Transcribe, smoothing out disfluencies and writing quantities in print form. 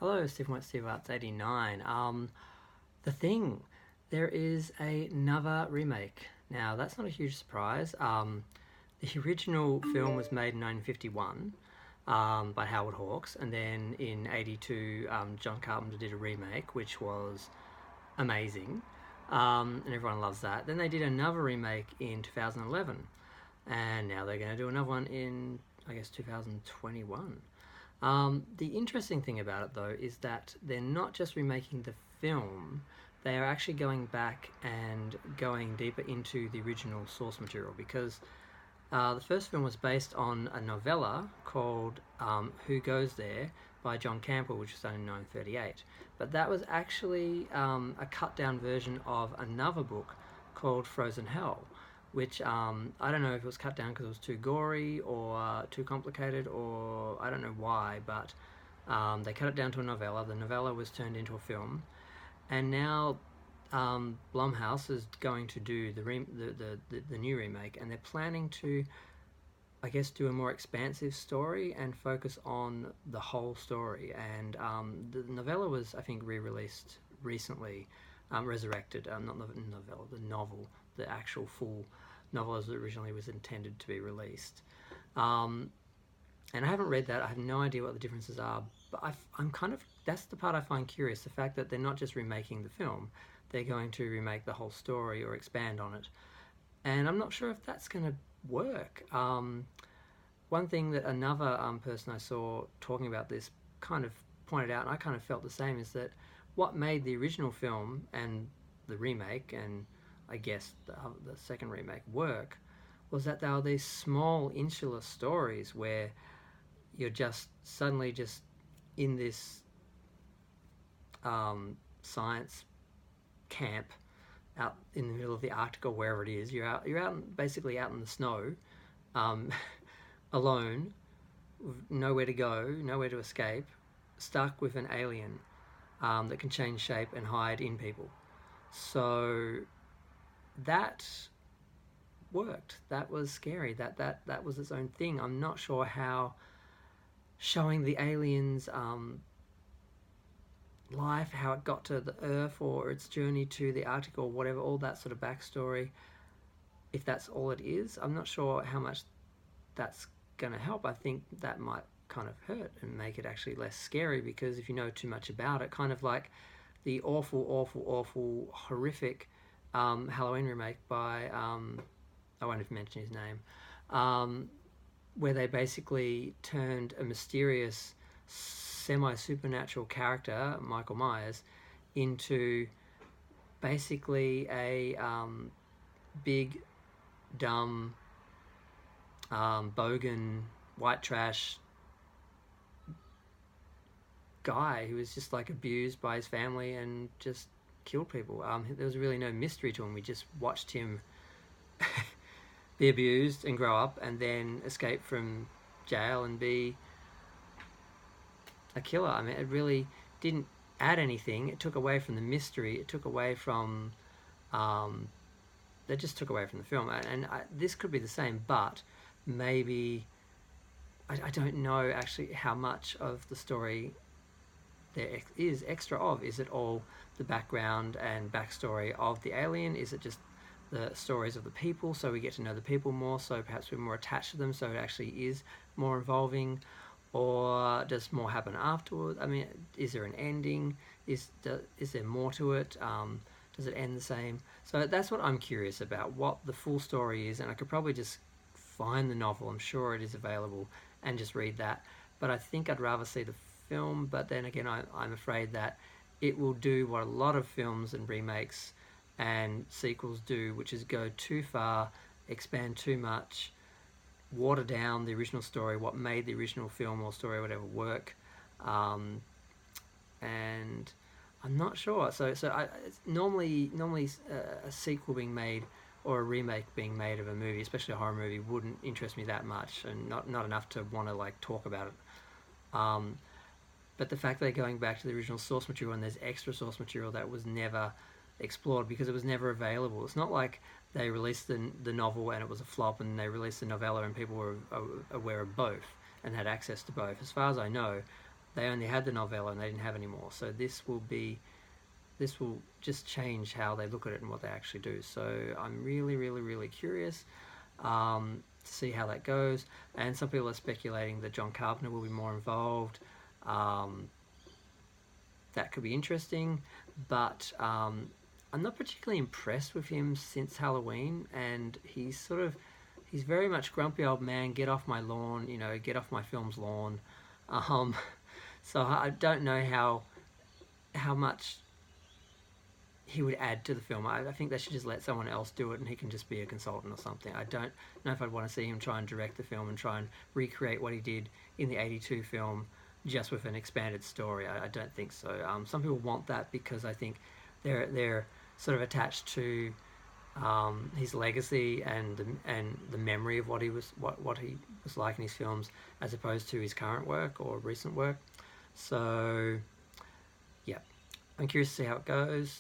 Hello, Stephen White, Steve Arts 89. The Thing, there is another remake. Now, that's not a huge surprise. The original film was made in 1951 by Howard Hawks, and then in 82, John Carpenter did a remake, which was amazing, and everyone loves that. Then they did another remake in 2011, and now they're going to do another one in, I guess, 2021. The interesting thing about it, though, is that they're not just remaking the film, they are actually going back and going deeper into the original source material because the first film was based on a novella called Who Goes There by John Campbell, which was done in 1938. But that was actually a cut down version of another book called Frozen Hell, which I don't know if it was cut down because it was too gory or too complicated, or I don't know why, but they cut it down to a novella. The novella was turned into a film, and now Blumhouse is going to do the new remake, and they're planning to, I guess, do a more expansive story and focus on the whole story. And the novella was, I think, re-released recently, resurrected. Not the novella, the novel, the actual full novel as it originally was intended to be released. And I haven't read that. I have no idea what the differences are. But I'm kind of, that's the part I find curious, the fact that they're not just remaking the film, they're going to remake the whole story or expand on it. And I'm not sure if that's going to work. One thing that another person I saw talking about this kind of pointed out, and I kind of felt the same, is that what made the original film and the remake, and I guess the second remake, work was that they were these small insular stories where you're just suddenly just in this science camp out in the middle of the Arctic or wherever it is. You're out basically out in the snow, um, alone, with nowhere to go, nowhere to escape, stuck with an alien that can change shape and hide in people. So that worked. That was scary. That was its own thing. I'm not sure how showing the aliens life, how it got to the Earth or its journey to the Arctic or whatever, all that sort of backstory, if that's all it is, I'm not sure how much that's going to help. I think that might kind of hurt and make it actually less scary, because if you know too much about it, kind of like the awful, horrific Halloween remake by, I won't even mention his name, where they basically turned a mysterious semi-supernatural character, Michael Myers, into basically a big, dumb, bogan, white trash guy who was just like abused by his family and just killed people. There was really no mystery to him. We just watched him be abused and grow up and then escape from jail and be a killer. I mean, it really didn't add anything. It took away from the mystery. It took away from they just took away from the film. And this could be the same, but maybe I don't know actually how much of the story there is extra of. Is it all the background and backstory of the alien? Is it just the stories of the people, so we get to know the people more, so perhaps we're more attached to them, so it actually is more involving? Or does more happen afterwards? I mean, is there an ending? Is there more to it? Does it end the same? So that's what I'm curious about, what the full story is, and I could probably just find the novel, I'm sure it is available, and just read that. But I think I'd rather see the film, but then again, I'm afraid that it will do what a lot of films and remakes and sequels do, which is go too far, expand too much, water down the original story, what made the original film or story or whatever work. And I'm not sure. Normally a sequel being made or a remake being made of a movie, especially a horror movie, wouldn't interest me that much, and not enough to want to like talk about it. But the fact that they're going back to the original source material and there's extra source material that was never explored because it was never available. It's not like they released the novel and it was a flop, and they released the novella and people were aware of both and had access to both. As far as I know, they only had the novella and they didn't have any more. So this will just change how they look at it and what they actually do. So I'm really, really, really curious to see how that goes. And some people are speculating that John Carpenter will be more involved. That could be interesting, but I'm not particularly impressed with him since Halloween, and he's very much grumpy old man, get off my lawn, get off my film's lawn. Um, so I don't know how much he would add to the film. I think they should just let someone else do it and he can just be a consultant or something. I don't know if I'd want to see him try and direct the film and try and recreate what he did in the 82 film just with an expanded story. I don't think so. Some people want that because I think they're sort of attached to his legacy and the memory of what he was like in his films as opposed to his current work or recent work. So yeah, I'm curious to see how it goes.